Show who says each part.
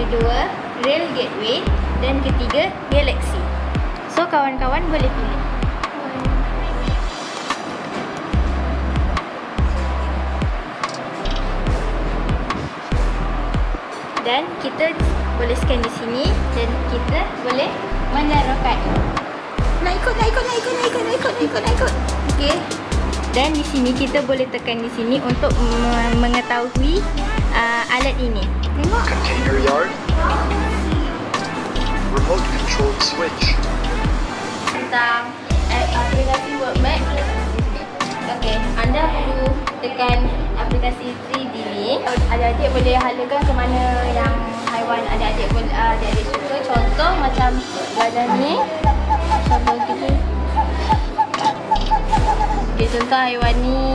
Speaker 1: kedua Rail Gateway, dan ketiga Galaxy. So kawan-kawan boleh pilih. Dan kita boleh scan di sini dan kita boleh menaruhkan. Nak ikut. Okey. Dan di sini kita boleh tekan di sini untuk mengetahui alat ini. Tengok.
Speaker 2: Container yard. Remote controlled switch.
Speaker 1: Tentang aplikasi Workmap. Okey, anda perlu tekan aplikasi 3D ni. Adik-adik boleh halakan ke mana yang haiwan adik-adik suka. Contoh macam gajah ni. Contoh kita. Okay, contoh haiwan ni